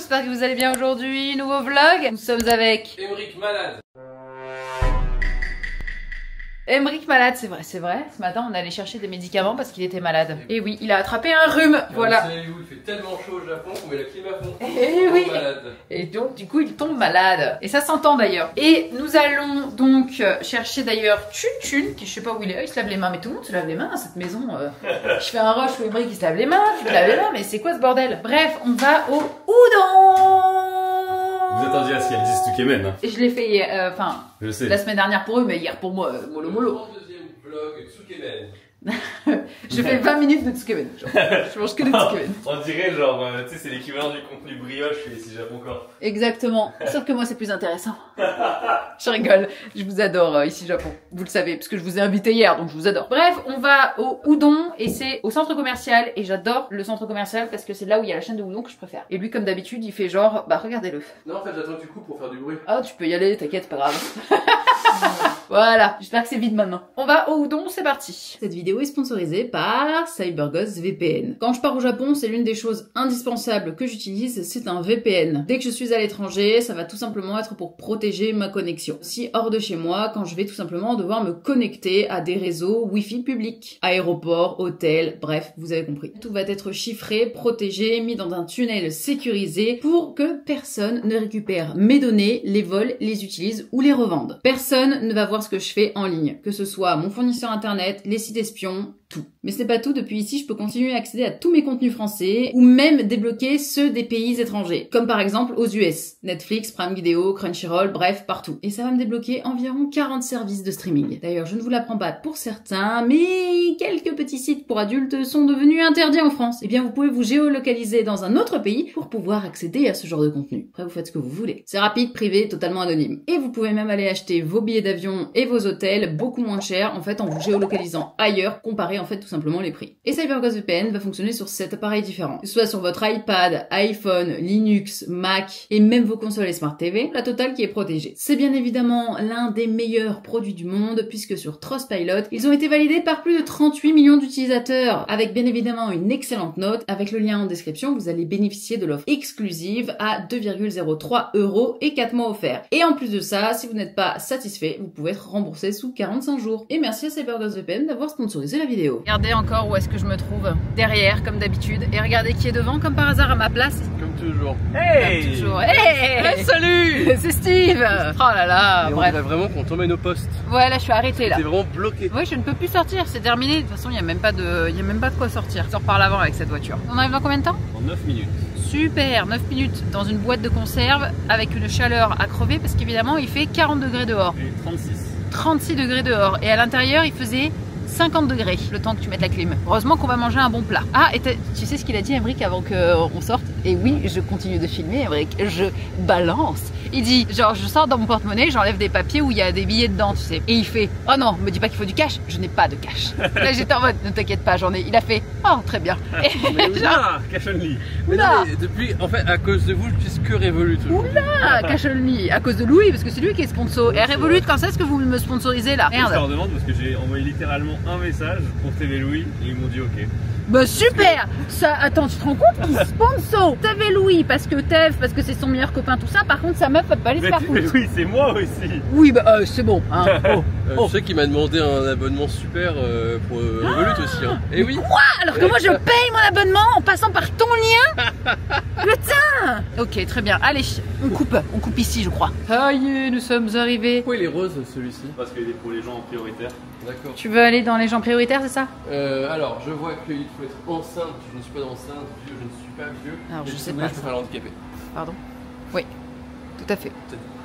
j'espère que vous allez bien aujourd'hui. Nouveau vlog, nous sommes avec Emric malade. Emric malade, c'est vrai. Ce matin, on allait chercher des médicaments parce qu'il était malade. Et oui, il a attrapé un rhume, voilà. Vous savez où il fait tellement chaud au Japon qu'on met la clim à fond. Et oui. Malade. Et donc, du coup, il tombe malade. Et ça s'entend d'ailleurs. Et nous allons donc chercher d'ailleurs Chun, qui je sais pas où il est. Il se lave les mains, mais tout le monde se lave les mains dans cette maison. Je fais un rush où Emric il se lave les mains, tu te laves les mains, mais c'est quoi ce bordel? Bref, on va au udon. Vous attendiez à ce qu'elle dise Tsukemen. Hein. Et je l'ai fait hier, enfin, Je sais. la semaine dernière pour eux, mais hier pour moi, mollo mollo. Le deuxième vlog Tsukemen. Je fais 20 minutes de Tsukemen. Je mange que de Tsukemen. On dirait genre, tu sais, c'est l'équivalent du contenu brioche ici Japon Corps. Exactement. Sauf que moi, c'est plus intéressant. Je rigole. Je vous adore ici Japon. Vous le savez, parce que je vous ai invité hier, donc je vous adore. Bref, on va au udon et c'est au centre commercial. Et j'adore le centre commercial parce que c'est là où il y a la chaîne de udon que je préfère. Et lui, comme d'habitude, il fait genre, bah regardez-le. Non, en fait, j'attends que tu coupes pour faire du bruit. Ah, tu peux y aller, t'inquiète, pas grave. Voilà, j'espère que c'est vide maintenant. On va au udon, c'est parti. Cette vidéo est sponsorisée par CyberGhost VPN. Quand je pars au Japon, c'est l'une des choses indispensables que j'utilise, c'est un VPN. Dès que je suis à l'étranger, ça va tout simplement être pour protéger ma connexion. Si hors de chez moi, quand je vais tout simplement devoir me connecter à des réseaux Wi-Fi publics. Aéroport, hôtel, bref, vous avez compris. Tout va être chiffré, protégé, mis dans un tunnel sécurisé pour que personne ne récupère mes données, les vole, les utilise ou les revende. Personne ne va voir ce que je fais en ligne, que ce soit mon fournisseur internet, les sites espions, tout. Mais ce n'est pas tout, depuis ici je peux continuer à accéder à tous mes contenus français ou même débloquer ceux des pays étrangers, comme par exemple aux US, Netflix, Prime Video, Crunchyroll, bref, partout. Et ça va me débloquer environ 40 services de streaming. D'ailleurs, je ne vous l'apprends pas pour certains, mais quelques petits sites pour adultes sont devenus interdits en France. Eh bien, vous pouvez vous géolocaliser dans un autre pays pour pouvoir accéder à ce genre de contenu. Après, vous faites ce que vous voulez. C'est rapide, privé, totalement anonyme. Et vous pouvez même aller acheter vos billets d'avion et vos hôtels beaucoup moins chers, en fait, en vous géolocalisant ailleurs, comparé en fait tout simplement les prix. Et CyberGhost VPN va fonctionner sur 7 appareils différents, que ce soit sur votre iPad, iPhone, Linux, Mac et même vos consoles et Smart TV, la totale qui est protégée. C'est bien évidemment l'un des meilleurs produits du monde puisque sur Trustpilot, ils ont été validés par plus de 38 millions d'utilisateurs avec bien évidemment une excellente note. Avec le lien en description, vous allez bénéficier de l'offre exclusive à 2,03 € et 4 mois offerts. Et en plus de ça, si vous n'êtes pas satisfait, vous pouvez être remboursé sous 45 jours. Et merci à CyberGhost VPN d'avoir sponsorisé la vidéo. Regardez encore où est-ce que je me trouve. Derrière, comme d'habitude. Et regardez qui est devant, comme par hasard à ma place. Comme toujours. Hey, Comme toujours. Hey, salut. C'est Steve. Oh là là, Et bref. on voudrait vraiment qu'on t'emmène au poste. Ouais, là je suis arrêtée là. T'es vraiment bloqué. Oui, je ne peux plus sortir, c'est terminé. De toute façon, il n'y a même pas de quoi sortir. Je sors par l'avant avec cette voiture. On arrive dans combien de temps? En 9 minutes. Super, 9 minutes dans une boîte de conserve avec une chaleur à crever parce qu'évidemment, il fait 40 degrés dehors. Et 36. 36 degrés dehors. Et à l'intérieur, il faisait 50 degrés le temps que tu mettes la clim. Heureusement qu'on va manger un bon plat. Ah, et tu sais ce qu'il a dit, Emric, avant qu'on sorte? Et oui, je continue de filmer, Emric. Je balance. Il dit, genre, je sors dans mon porte-monnaie, j'enlève des papiers où il y a des billets dedans, tu sais. Et il fait, oh non, me dis pas qu'il faut du cash. Je n'ai pas de cash. Là, j'étais en mode, ne t'inquiète pas, j'en ai. Il a fait, oh, très bien. Mais oui. Ah, cash only. Mais non, Oula. mais depuis, en fait, à cause de vous, je puisse que Revolut. Oula, cash only. À cause de Louis, parce que c'est lui qui est sponsor. Et Revolut, quand est-ce que vous me sponsorisez là? Je leur Merde. demande parce que j'ai envoyé littéralement un message pour TV Louis et ils m'ont dit ok. Bah super. Ça, attends, tu te rends compte qu'il sponsor TV Louis parce que c'est son meilleur copain, tout ça. Par contre, sa meuf peut pas aller se Mais faire foutre. oui, c'est moi aussi. Oui, bah c'est bon. Hein. Oh. Je sais qu'il m'a demandé un abonnement super pour Revolut aussi. Hein. Et oui. Quoi? Alors que moi je paye mon abonnement en passant par ton lien? Putain. Ok, très bien. Allez, on coupe ici, je crois. Ça y est, nous sommes arrivés. Pourquoi il est rose celui-ci? Parce qu'il est pour les gens prioritaires. D'accord. Tu veux aller dans les gens prioritaires, c'est ça? Alors, je vois qu'il faut être enceinte. Je ne suis pas enceinte, vieux, je ne suis pas vieux. Alors, Et je si sais vous voulez, pas je peux faire l'handicapé. Pardon? Oui, tout à fait.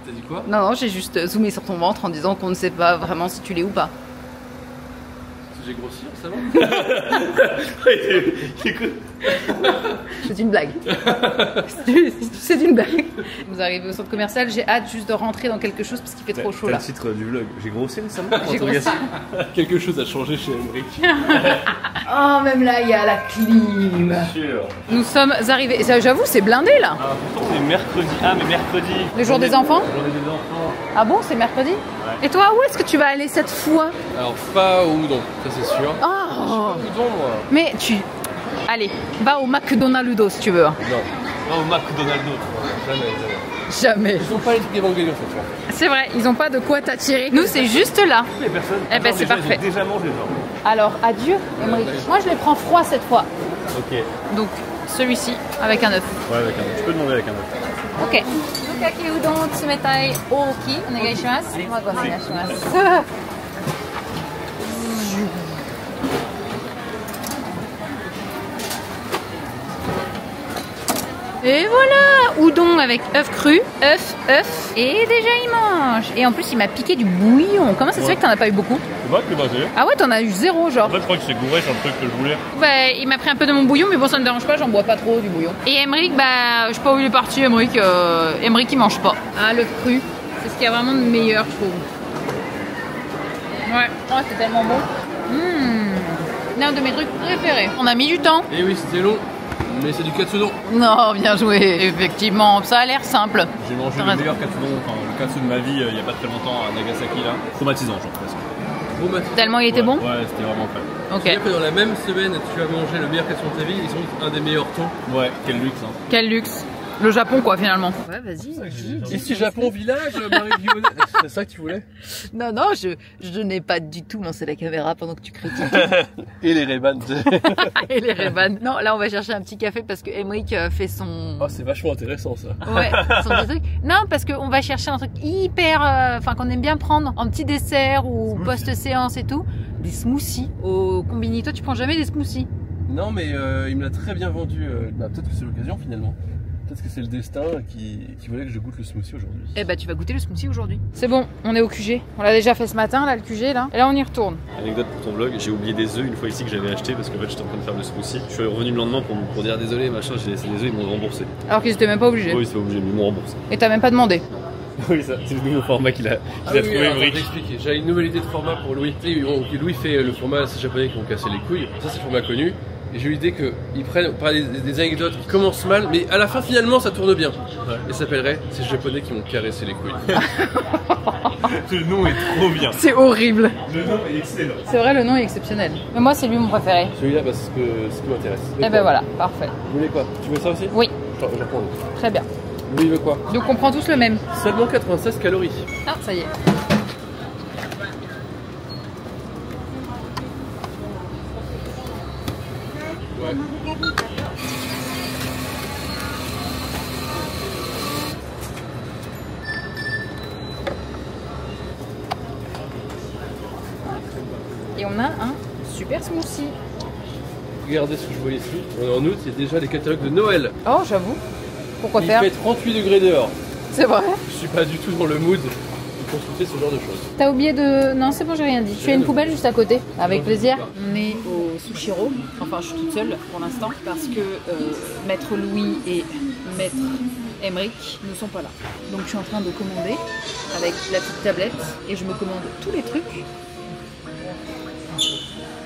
T'as dit quoi? Non, non, j'ai juste zoomé sur ton ventre en disant qu'on ne sait pas vraiment si tu l'es ou pas. J'ai grossi récemment. C'est une blague. C'est une blague. Vous arrivez au centre commercial, j'ai hâte juste de rentrer dans quelque chose parce qu'il fait trop chaud là. Le titre du vlog. J'ai grossi récemment. J'ai grossi. Quelque chose a changé chez Emric. Oh, même là, il y a la clim. Bien sûr. Nous sommes arrivés. Et ça, j'avoue, c'est blindé là. Ah, pourtant c'est mercredi. Ah, mais mercredi. Le jour des enfants? Journée des enfants. Ah bon, c'est mercredi? Et toi, où est-ce que tu vas aller cette fois? Alors, pas au udon, ça c'est sûr. Oh. Udon, moi. Mais tu... Allez, va au McDonald's si tu veux. Non. Oh, McDonald's. Jamais. Ils ont pas les trucs évangélions cette fois. C'est vrai, ils ont pas de quoi t'attirer. Nous, c'est juste là. Les personnes. Eh ben, c'est parfait. Ils ont déjà mangé, genre. Alors, adieu, Emery. Moi, je les prends froids cette fois. Ok. Donc, celui-ci avec un œuf. Ouais, avec un œuf. Tu peux demander avec un œuf. Ok. Sukake udon tsumetai ooki onegaishimasu. Et voilà, udon avec œuf cru, œuf, et déjà il mange. Et en plus il m'a piqué du bouillon. Comment ça se fait que t'en as pas eu beaucoup? C'est vrai que tu vas. Ah ouais, t'en as eu zéro genre. En fait, je crois que c'est gouré, c'est un truc que je voulais. Bah, il m'a pris un peu de mon bouillon, mais bon, ça me dérange pas, j'en bois pas trop du bouillon. Et Emeric, bah, je sais pas où il est parti, Emeric. Emeric, il mange pas. Ah, l'œuf cru, c'est ce qu'il y a vraiment de meilleur, je trouve. Ouais, oh, c'est tellement bon. L'un de mes trucs préférés. On a mis du temps. Et oui, c'était long, mais c'est du katsudon. Non, bien joué. Effectivement, ça a l'air simple. J'ai mangé le meilleur katsudon, enfin le katsu de ma vie il y a pas très longtemps à Nagasaki là. Traumatisant, genre presque. Tellement il était bon. Ouais, c'était vraiment fun. Ok. C'est-à-dire que dans la même semaine, tu as mangé le meilleur katsu de ta vie, ils sont un des meilleurs tons. Ouais, quel luxe hein. Quel luxe. Le Japon quoi finalement. Ouais vas-y. Ici Japon village, Marie-Guillaume. C'est ça que tu voulais? Non non je n'ai pas du tout lancé la caméra pendant que tu critiques. Et les Ray-Ban. Et les Ray-Ban. Non là on va chercher un petit café parce que Emeric fait son. Oh c'est vachement intéressant ça. Ouais son petit truc. Non parce qu'on va chercher un truc hyper, enfin qu'on aime bien prendre en petit dessert ou post-séance et tout. Des smoothies au combini. Toi tu prends jamais des smoothies? Non mais il me l'a très bien vendu. Bah, peut-être que c'est l'occasion finalement. Peut-être que c'est le destin qui voulait que je goûte le smoothie aujourd'hui. Eh bah tu vas goûter le smoothie aujourd'hui. C'est bon, on est au QG. On l'a déjà fait ce matin là, le QG là. Et là on y retourne. Anecdote pour ton vlog, j'ai oublié des œufs une fois ici que j'avais acheté parce qu'en fait j'étais en train de faire le smoothie. Je suis revenu le lendemain pour dire désolé machin, j'ai laissé des œufs, ils m'ont remboursé. Alors qu'ils étaient même pas obligés. Oui c'est pas obligé, mais ils m'ont remboursé. Et t'as même pas demandé. Oui ça, c'est le nouveau format qu'il a trouvé Emeric. J'ai une nouvelle idée de format pour Louis. Tu sais, Louis fait le format ces japonais qui vont casser les couilles. Ça c'est le format connu. Et j'ai eu l'idée qu'ils prennent pas des anecdotes qui commencent mal, mais à la fin finalement ça tourne bien. Ouais. Et ça s'appellerait ces japonais qui vont caresser les couilles. Le nom est trop bien. C'est horrible. Le nom est excellent. C'est vrai, le nom est exceptionnel. Mais moi c'est lui mon préféré. Celui-là, bah, c'est ce qui m'intéresse. Et ben voilà, parfait. Vous voulez quoi? Tu veux ça aussi? Oui. J'en prends. Très bien. Louis veut quoi? Donc on prend tous le même. Seulement 96 calories. Ah ça y est. Ouais. Et on a un super smoothie. Regardez ce que je vois ici. On est en août, il y a déjà les catalogues de Noël. Oh j'avoue. Pourquoi il faire? fait 38 degrés dehors. C'est vrai? Je suis pas du tout dans le mood de consulter ce genre de choses. T'as oublié de... Non c'est bon j'ai rien dit. Tu as une poubelle juste à côté. Avec plaisir. On est au Sushiro. Enfin je suis toute seule pour l'instant. Parce que Maître Louis et Maître Emeric ne sont pas là. Donc je suis en train de commander avec la petite tablette. Et je me commande tous les trucs.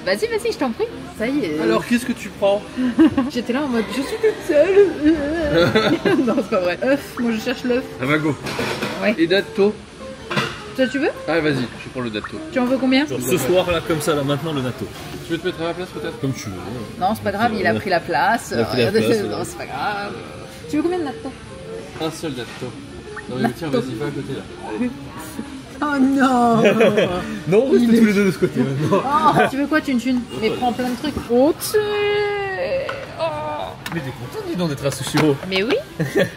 Vas-y, vas-y, je t'en prie. Ça y est. Alors qu'est-ce que tu prends? J'étais là en mode je suis toute seule. Non c'est pas vrai. Œuf, moi je cherche l'œuf. Ah bah go. Ouais. Et datto. Toi tu veux? Ah vas-y, je prends le datto. Tu en veux combien? Genre ce soir là comme ça là maintenant le natto. Tu veux te mettre à ma place peut-être? Comme tu veux. Non c'est pas grave, il a pris la place. Il a pris la place, Non c'est pas grave. Tu veux combien de natto? Un seul datto. Non mais tiens, vas-y, va à côté là. Allez. Oh non. Non, on reste tous les deux de ce côté maintenant. Oh, tu veux quoi, Thune? Mais prends plein de trucs. Oh, tu... Mais t'es content dis donc d'être à Sushiro? Mais oui.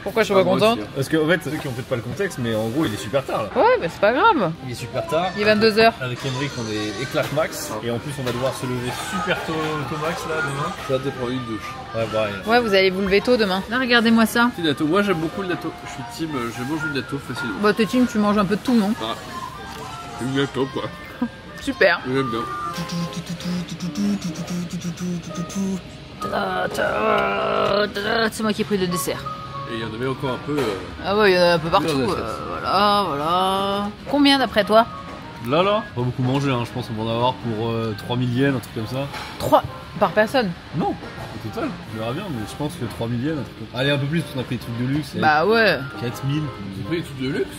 Pourquoi je suis pas contente? Parce qu'en fait, ceux qui ont peut-être pas le contexte, mais en gros il est super tard là. Ouais, mais c'est pas grave. Il est super tard. Il est 22h. Avec Emeric on est éclat max. Et en plus on va devoir se lever super tôt max là demain. Ça va te prendre une douche. Ouais pareil. Ouais, vous allez vous lever tôt demain. Là, regardez-moi ça. Petit datto, moi j'aime beaucoup le datto. Je suis team, je mange du datto facilement. Bah t'es team, tu manges un peu de tout, non? Ah, une datto quoi. Super. J'aime bien. C'est moi qui ai pris le dessert. Et il y en avait encore un peu. Ah ouais, il y en a un peu partout. Dans la Voilà, voilà. Combien d'après toi? Là, pas beaucoup manger, hein. Je pense qu'on va en avoir pour 3000 yens, un truc comme ça. 3 par personne? Non, au total, on verra bien, mais je pense que 3000 yens, un truc comme ça. Allez, un peu plus, parce qu'on a pris des trucs de luxe. Bah ouais. 4000. J'ai pris des trucs de luxe.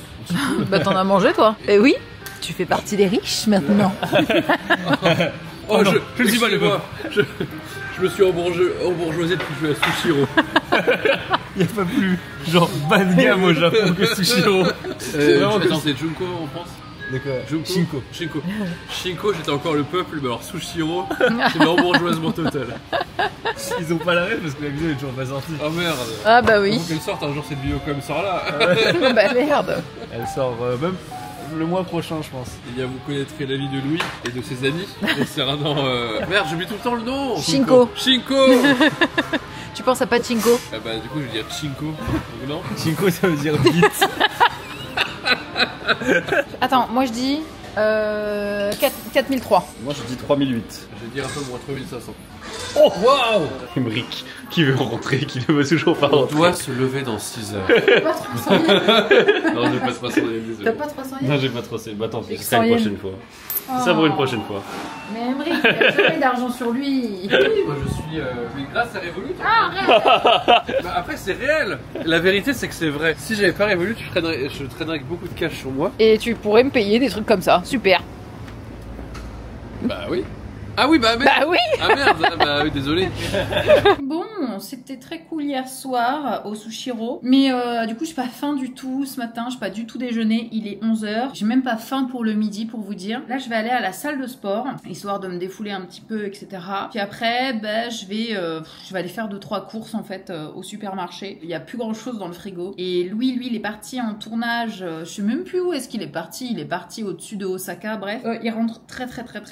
Bah t'en as mangé toi? Eh oui, tu fais partie des riches maintenant. Oh, non, je ne suis pas le je me suis embourgeoisé depuis que je suis à Sushiro. Il n'y a pas plus genre bas de gamme au Japon que Sushiro. Attends, c'est Junko en France? D'accord. Shinko, j'étais encore le peuple, mais alors Sushiro, c'est l'embourgeoisement total. Ils ont pas la rêve parce que la vidéo est toujours pas sortie. Oh merde. Ah bah oui. Faut qu'elle sorte un jour cette vidéo comme sort là. Bah merde. Elle sort même le mois prochain, je pense. Et bien vous connaîtrez la vie de Louis et de ses amis concernant... Merde, j'oublie tout le temps le nom. Shinko. Tu penses à Pachinko? Ah bah du coup je vais dire Shinko. Donc non. Shinko ça veut dire vite. Attends, moi je dis 4003. Moi je dis 3008. Je vais dire un peu moins 3500. Oh waouh. Emric qui veut rentrer, qui ne veut toujours pas On rentrer. doit se lever dans 6 heures. Pas 300 000. Non, j'ai pas 300 000, désolé. T'as pas 300 000? Non, j'ai pas trop. Bah tant pis, Et ce sera une 100 prochaine fois. Ça pour une prochaine fois. Mais Emric, il a jamais d'argent sur lui. Oui, moi je suis. Mais grâce à Revolut. Ah, Bah, après, c'est réel. La vérité, c'est que c'est vrai. Si j'avais pas Revolut, je traînerais avec beaucoup de cash sur moi. et tu pourrais me payer des trucs comme ça. Super. Bah oui. Ah oui, bah merde. Bah oui. Ah merde. Ah, bah oui, désolé. Bon, c'était très cool hier soir au Sushiro. Mais du coup, j'ai pas faim du tout ce matin. J'ai pas du tout déjeuné. Il est 11h. J'ai même pas faim pour le midi, pour vous dire. Là, je vais aller à la salle de sport, histoire de me défouler un petit peu, etc. Puis après, bah, je vais aller faire 2-3 courses en fait au supermarché. Il y a plus grand chose dans le frigo. Et lui, il est parti en tournage. Je sais même plus où est-ce qu'il est parti. Il est parti au-dessus de Osaka. Bref, il rentre très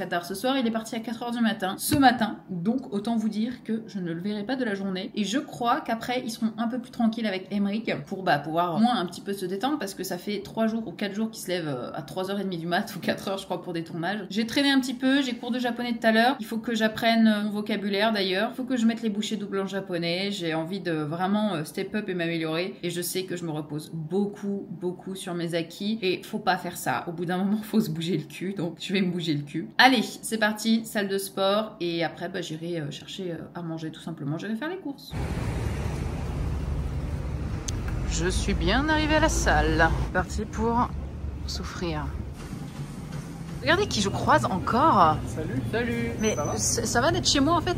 tard ce soir. Il est parti à 4h du matin. Ce matin, donc autant vous dire que je ne le verrai pas de la journée. Et je crois qu'après, ils seront un peu plus tranquilles avec Emric pour pouvoir au moins un petit peu se détendre parce que ça fait 3 jours ou 4 jours qu'ils se lèvent à 3h30 du mat ou 4h je crois pour des tournages. J'ai traîné un petit peu, j'ai cours de japonais tout à l'heure. Il faut que j'apprenne mon vocabulaire d'ailleurs. Il faut que je mette les bouchées doubles en japonais. J'ai envie de vraiment step up et m'améliorer. Et je sais que je me repose beaucoup sur mes acquis. Et faut pas faire ça. Au bout d'un moment, faut se bouger le cul. Donc je vais me bouger le cul. Allez, c'est parti, salle de sport. Et après, j'irai chercher à manger tout simplement. Je vais faire les courses. Je suis bien arrivée à la salle. Parti pour souffrir. Regardez qui je croise encore. Salut. Mais ça va d'être chez moi en fait.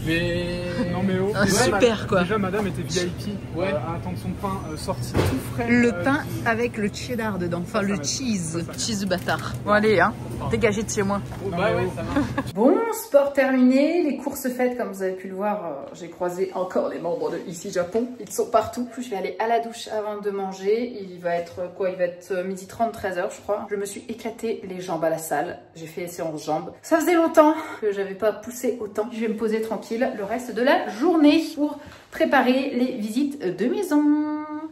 Mais non mais oh. Super quoi. Déjà madame était VIP. Ouais. À attendre son pain sorti tout frais. Le pain avec le cheddar dedans. Enfin le cheese. Cheese bâtard. Bon allez hein. Dégagez de chez moi. Oh, bah ouais, ça marche. Bon, sport terminé, les courses faites, comme vous avez pu le voir, j'ai croisé encore les membres de Ici Japon. Ils sont partout. Du coup, je vais aller à la douche avant de manger. Il va être quoi? Il va être 12h30, 13h je crois. Je me suis éclaté les jambes à la salle. J'ai fait séance jambes. Ça faisait longtemps que j'avais pas poussé autant. Je vais me poser tranquille le reste de la journée pour préparer les visites de maison.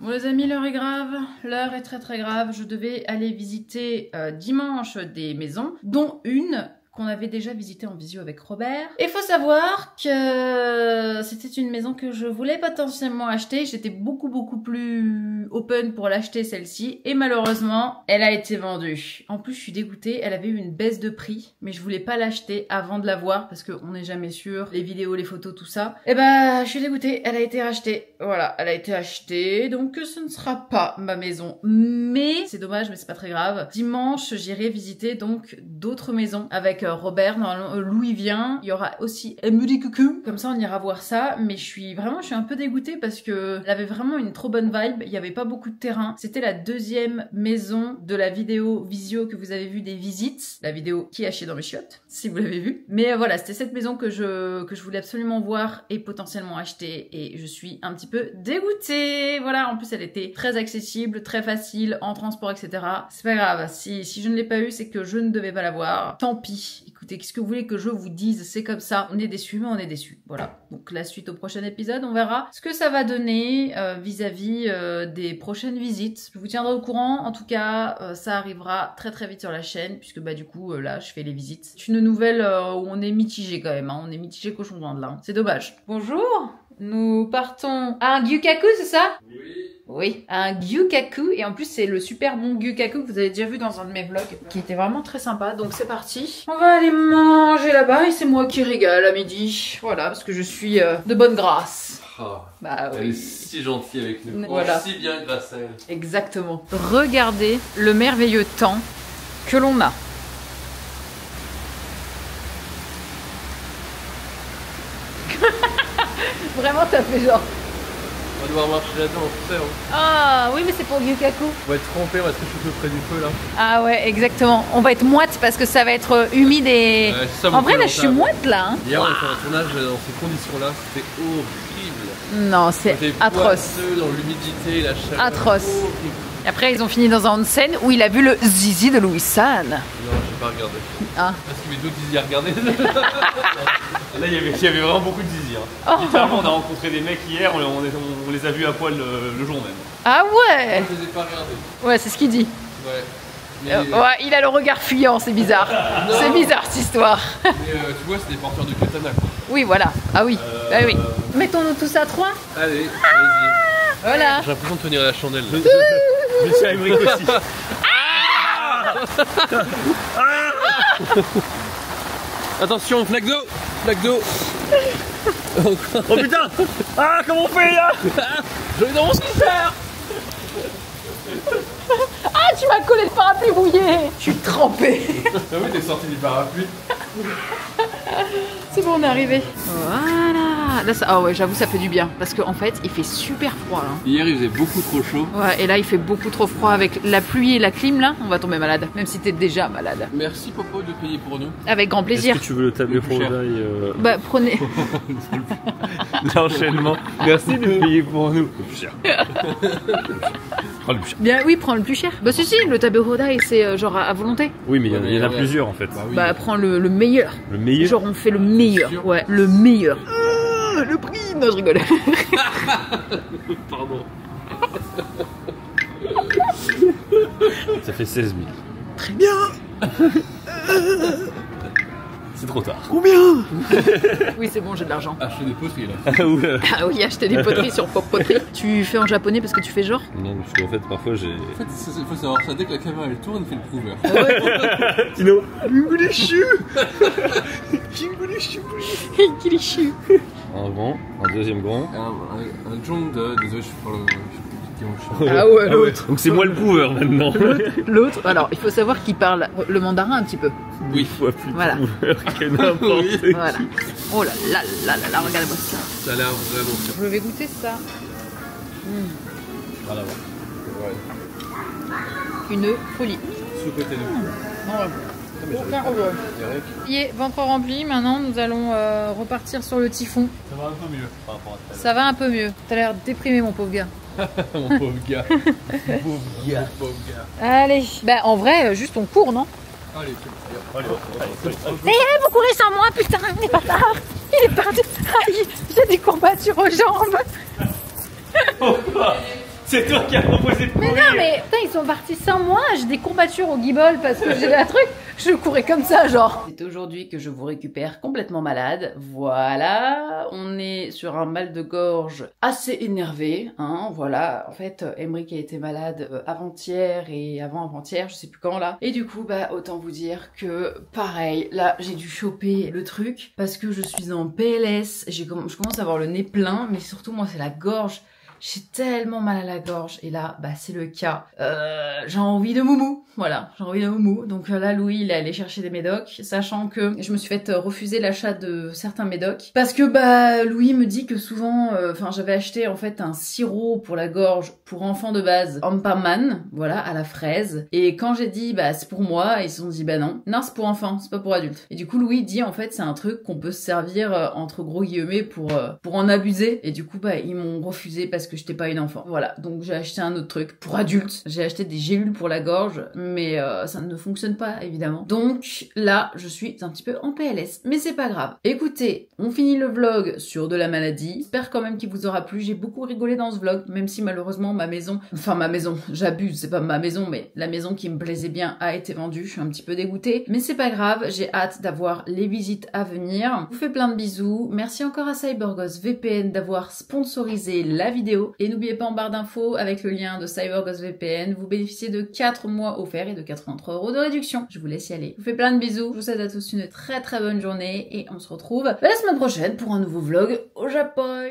Bon les amis, l'heure est grave, l'heure est très grave. Je devais aller visiter dimanche des maisons, dont une qu'on avait déjà visité en visio avec Robert. Et faut savoir que c'était une maison que je voulais potentiellement acheter. J'étais beaucoup plus open pour l'acheter celle-ci. Et malheureusement, elle a été vendue. En plus, je suis dégoûtée. Elle avait eu une baisse de prix. Mais je voulais pas l'acheter avant de la voir parce qu'on n'est jamais sûr. Les vidéos, les photos, tout ça. Et bah, je suis dégoûtée. Elle a été rachetée. Voilà, elle a été achetée. Donc, ce ne sera pas ma maison. Mais, c'est dommage, mais c'est pas très grave. Dimanche, j'irai visiter donc d'autres maisons avec Robert, normalement Louis vient, il y aura aussi Emily Coucou, comme ça on ira voir ça, mais je suis un peu dégoûtée parce que elle avait vraiment une trop bonne vibe, il y avait pas beaucoup de terrain, c'était la deuxième maison de la vidéo visio que vous avez vu des visites, la vidéo qui a chié dans mes chiottes, si vous l'avez vu, mais voilà, c'était cette maison que je voulais absolument voir et potentiellement acheter et je suis un petit peu dégoûtée, voilà, en plus elle était très accessible, très facile, en transport, etc. C'est pas grave, si je ne l'ai pas eu, c'est que je ne devais pas la voir, tant pis. Écoutez, qu'est-ce que vous voulez que je vous dise? C'est comme ça, on est déçus, mais on est déçus. Voilà, donc la suite au prochain épisode, on verra ce que ça va donner vis-à-vis des prochaines visites. Je vous tiendrai au courant, en tout cas, ça arrivera très vite sur la chaîne, puisque du coup, là, je fais les visites. C'est une nouvelle où on est mitigé quand même, hein. On est mitigé cochon d'Inde là, c'est dommage. Bonjour, nous partons à un Gyukaku, c'est ça? Oui, un Gyukaku, et en plus c'est le super bon Gyukaku que vous avez déjà vu dans un de mes vlogs, qui était vraiment très sympa, donc c'est parti. On va aller manger là-bas, et c'est moi qui régale à midi, voilà, parce que je suis de bonne grâce. Oh, bah oui. Elle est si gentille avec nous, voilà. Si bien grâce à elle. Exactement. Regardez le merveilleux temps que l'on a. Vraiment, t'as fait genre... On va devoir marcher là-dedans, on sait. Hein. Ah oui, mais c'est pour Gyukaku. On va être trempé, on va se réchauffer près du feu là. Ah ouais, exactement. On va être moite parce que ça va être humide et... Ça, en vrai, là, je suis moite là. Hein. Hier, on a fait un tournage dans ces conditions-là, c'était horrible. Non, c'est atroce. Dans l'humidité, la chaleur. Atroce. Après, ils ont fini dans un onsen où il a vu le zizi de Louis San. Non, j'ai pas regardé. Ah. Parce qu'il y avait d'autres zizi à regarder. Là, il y avait vraiment beaucoup de zizi. Hein. Oh. Littéralement, on a rencontré des mecs hier, on les a vus à poil le jour même. Ah ouais. Je les ai pas regardés. Ouais, c'est ce qu'il dit. Ouais. Mais, ouais, il a le regard fuyant, c'est bizarre. C'est bizarre cette histoire. mais tu vois, c'est des porteurs de katana. Quoi. Oui, voilà. Ah oui. Bah oui. Mettons-nous tous à 3. Allez, vas-y. Voilà. J'ai l'impression de tenir la chandelle. Là. Je suis à Emmerich aussi. Attention, flaque d'eau. Flaque d'eau. Oh putain. Ah, comment on fait là? Je vais dans mon scooter. Ah, tu m'as collé le parapluie mouillé. Je suis trempée. Ah oui, t'es sorti du parapluie. C'est bon, on est arrivé. Voilà. Là, ça... Ah ouais, j'avoue, ça fait du bien. Parce qu'en fait, il fait super froid. Hein. Hier, il faisait beaucoup trop chaud. Ouais, et là, il fait beaucoup trop froid. Avec la pluie et la clim, là, on va tomber malade. Même si t'es déjà malade. Merci, Popo, de payer pour nous. Avec grand plaisir. Est-ce que tu veux le tableau plus cher. Bah, prenez. l'enchaînement. Merci de payer pour nous. Le plus cher. Prends le plus cher. Bien, oui, prends le plus cher. Bah, si, le tableau Hodai, c'est genre à volonté. Oui, mais il y en a plusieurs en fait. Bah, oui. Bah, prends le meilleur. Le meilleur. Genre, on fait le meilleur. Ouais, le meilleur. Le prix. Non, je rigole. Pardon. Ça fait 16 000. Très bien. C'est trop tard. Combien? Oui, c'est bon, j'ai de l'argent. Acheter des poteries là. Ah ouais. Ah oui, acheter des poteries sur Pop Poterie. Tu fais en japonais parce que tu fais genre? Non, parce qu'en fait, parfois j'ai. En fait, il faut savoir ça, dès que la caméra elle tourne, il fait le prouveur. Tino. Kilishu. Un grand, un deuxième grand. Un jong de. Désolé, je parle. Ah ouais, l'autre. Donc c'est moi le prouveur maintenant. L'autre, alors il faut savoir qu'il parle le mandarin un petit peu. Oui, Fois plus Voilà. prouveur que n'importe qui. Voilà. Oh là là là là là, regarde-moi ça. ça a l'air vraiment bien. Je vais goûter ça. Voilà, Ouais. Une folie. Sous-côté Aucun problème. Il est ventre rempli, maintenant nous allons repartir sur le typhon. Ça va un peu mieux par rapport à ça. Ça va un peu mieux. T'as l'air déprimé mon pauvre gars. Mon pauvre gars. Mon pauvre gars. Mon pauvre gars. Allez. Bah en vrai, juste on court, non? Allez, vous courez sans moi, putain, il est pas tard. Il est parti. Aïe, j'ai des courbatures aux jambes. C'est toi qui as proposé de courir. Mais non, mais putain, ils sont partis sans moi. J'ai des courbatures au guibole parce que j'ai un truc. Je courais comme ça, genre. C'est aujourd'hui que je vous récupère complètement malade. Voilà, on est sur un mal de gorge assez énervé, hein. Voilà, en fait, Emmerich a été malade avant-hier et avant-avant-hier, je sais plus quand là. Et du coup, bah autant vous dire que pareil, là j'ai dû choper le truc parce que je suis en PLS. Je commence à avoir le nez plein, mais surtout moi c'est la gorge. J'ai tellement mal à la gorge et là, bah c'est le cas. J'ai envie de moumou, voilà, j'ai envie de moumou. Donc là, Louis, il est allé chercher des médocs, sachant que je me suis fait refuser l'achat de certains médocs parce que bah Louis me dit que souvent, enfin j'avais acheté en fait un sirop pour la gorge pour enfants de base, Ampaman, voilà, à la fraise. Et quand j'ai dit bah c'est pour moi, ils se sont dit bah non, c'est pour enfants, c'est pas pour adultes. Et du coup Louis dit en fait c'est un truc qu'on peut se servir entre gros guillemets pour en abuser. Et du coup bah ils m'ont refusé parce que j'étais pas une enfant. Voilà, donc j'ai acheté un autre truc pour adultes. J'ai acheté des gélules pour la gorge, mais ça ne fonctionne pas évidemment. Donc là, je suis un petit peu en PLS, mais c'est pas grave. Écoutez, on finit le vlog sur de la maladie. J'espère quand même qu'il vous aura plu. J'ai beaucoup rigolé dans ce vlog, même si malheureusement ma maison, j'abuse, c'est pas ma maison, mais la maison qui me plaisait bien a été vendue. Je suis un petit peu dégoûtée, mais c'est pas grave. J'ai hâte d'avoir les visites à venir. Je vous fais plein de bisous. Merci encore à CyberGhost VPN d'avoir sponsorisé la vidéo. Et n'oubliez pas en barre d'infos, avec le lien de CyberGhost VPN, vous bénéficiez de 4 mois offerts et de 83 € de réduction. Je vous laisse y aller. Je vous fais plein de bisous. Je vous souhaite à tous une très très bonne journée et on se retrouve la semaine prochaine pour un nouveau vlog au Japon.